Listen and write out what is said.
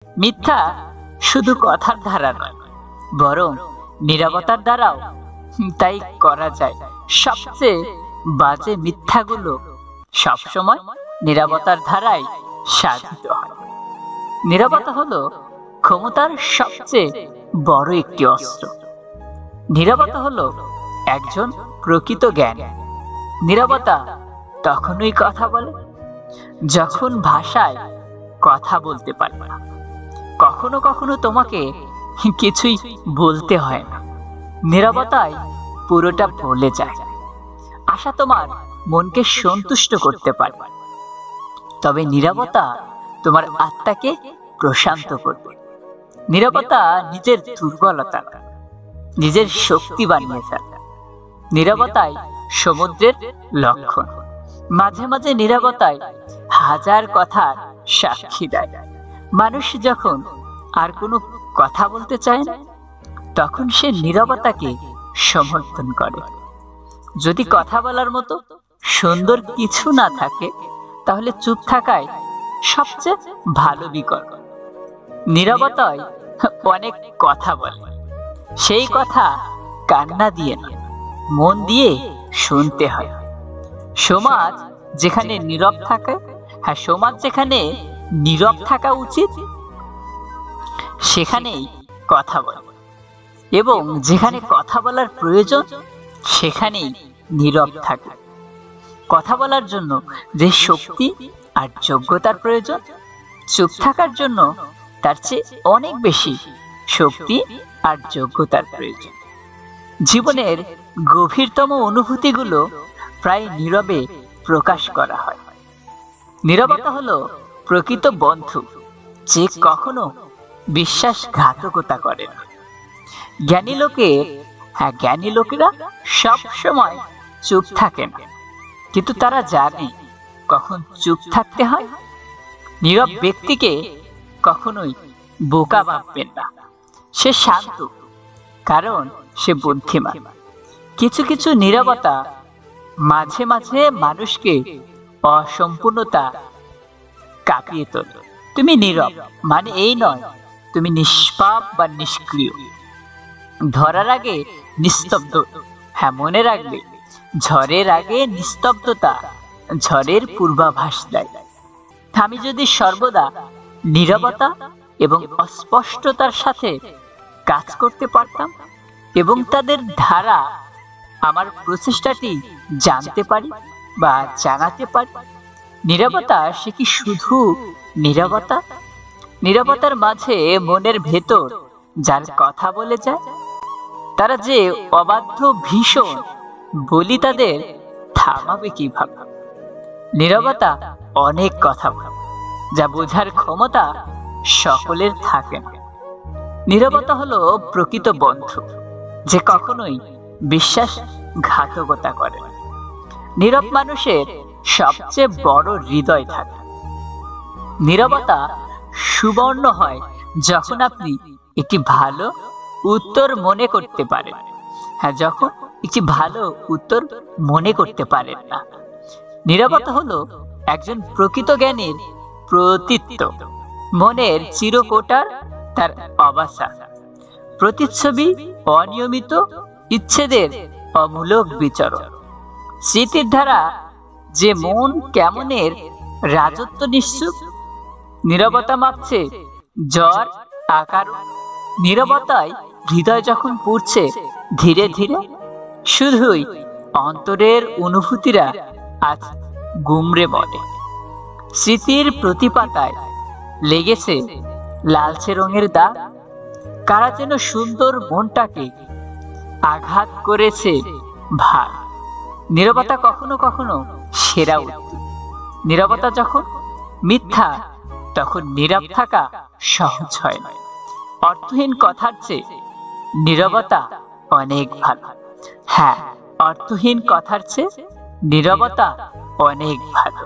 মিথ্যা শুধু কথার দ্বারা নয়, বরং নীরবতার দ্বারাও তাই করা যায়। সবচেয়ে বাজে মিথ্যাগুলো সবসময় নীরবতার ধারায় সাধিত হয়। নীরবতা হলো ক্ষমতার সবচেয়ে বড় একটি অস্ত্র। নীরবতা হলো একজন প্রকৃত জ্ঞানী। নীরবতা তখনই কথা বলে যখন ভাষায় কথা বলতে পারে না। কখনো কখনো তোমাকে কিছুই বলতে হয় না, নীরবতায় পুরোটা বলে যায়। আশা তোমার মনকে সন্তুষ্ট করতে পারে, তবে নীরবতা তোমার আত্মাকে প্রশান্ত করবে। নীরবতা নিজের দুর্বলতা নিজের শক্তি বানিয়ে ফেলে। নীরবতাই সমুদ্রের লক্ষণ। মাঝে মাঝে নীরবতায় হাজার কথার সাক্ষী দেয়। মানুষ যখন আর কোনো কথা বলতে চায় না, তখন সে নীরবতাকে সমর্থন করে। যদি কথা বলার মতো সুন্দর কিছু না থাকে, তাহলে চুপ থাকাই সবচেয়ে ভালো বিকল্প। নীরবতায় অনেক কথা বলে, সেই কথা কান্না দিয়ে না, মন দিয়ে শুনতে হয়। সমাজ যেখানে নীরব থাকে, সমাজ যেখানে নীরব থাকা উচিত, সেখানেই কথা বলে, এবং যেখানে কথা বলার প্রয়োজন, সেখানেই নীরব থাকে। কথা বলার জন্য যে শক্তি আর যোগ্যতার প্রয়োজন, চুপ থাকার জন্য তার চেয়ে অনেক বেশি শক্তি আর যোগ্যতার প্রয়োজন। জীবনের গভীরতম অনুভূতিগুলো প্রায় নীরবে প্রকাশ করা হয়। নীরবতা হলো প্রকৃত বন্ধু, যে কখনো বিশ্বাসঘাতকতা করে না। জ্ঞানী লোকেরা সব সময় চুপ থাকে না, কিন্তু তারা জানে কখন চুপ থাকতে হয়। নীরব ব্যক্তিকে কখনোই বোকা ভাববেন না। সে শান্ত, কারণ সে বুদ্ধিমান। কিছু কিছু নীরবতা মাঝে মাঝে মানুষকে অসম্পূর্ণতা কাঁপিয়ে তোলে। তুমি নীরব মানে এই নয় তুমি নিষ্পাপ বা নিষ্ক্রিয়। ধরার আগে নিস্তব্ধ, মনে রাখবে, ঝড়ের আগে নিস্তব্ধতা ঝড়ের পূর্বাভাস দেয়। আমি যদি সর্বদা নীরবতা এবং অস্পষ্টতার সাথে কাজ করতে পারতাম এবং তাদের ধারা আমার প্রচেষ্টাটি জানতে পারি বা জানাতে পারি। নীরবতা সে কি শুধু নীরবতা? নীরবতার মাঝে মনের ভেতর যার কথা বলে যায়, তারা যে অবাধ্য ভীষণ, বলি তাদের থামাবে কিভাবে? নীরবতা অনেক কথা বলে, যা বোঝার ক্ষমতা সকলের থাকে না। নীরবতা হলো প্রকৃত বন্ধু, যে কখনোই বিশ্বাসঘাতকতা করে না। নীরব মানুষের সবচেয়ে বড় হৃদয় থাকে। নীরবতা সুবর্ণ হয় যখন আপনি একটি ভালো উত্তর মনে করতে পারেন, যখন একটি ভালো উত্তর মনে করতে পারেন না। নীরবতা হলো একজন প্রকৃত জ্ঞানীর প্রতীত্ব, মনের চিরকোটার তার অবাসা, প্রতিচ্ছবি অনিয়মিত ইচ্ছেদের অমূলক বিচরণ। স্মৃতির ধারা যে মন কেমনের রাজত্ব নিশ্চুপ। নীরবতা মাপছে জ্বর আকার। নীরবতায় হৃদয় যখন পুড়ছে ধীরে ধীরে, শুধুই অন্তরের অনুভূতিরা আজ গুমরে বলে। স্মৃতির প্রতি পাতায় লেগেছে লালচে রঙের দাগ। কারা যেন সুন্দর মনটাকে আঘাত করেছে ভার। নীরবতা কখনো কখনো সেরা উত্তর। নীরবতা যখন মিথ্যা, তখন নীরব থাকা সহজ হয় না। অর্থহীন কথার চেয়ে নীরবতা অনেক ভালো। অর্থহীন কথার চেয়ে নীরবতা অনেক ভালো।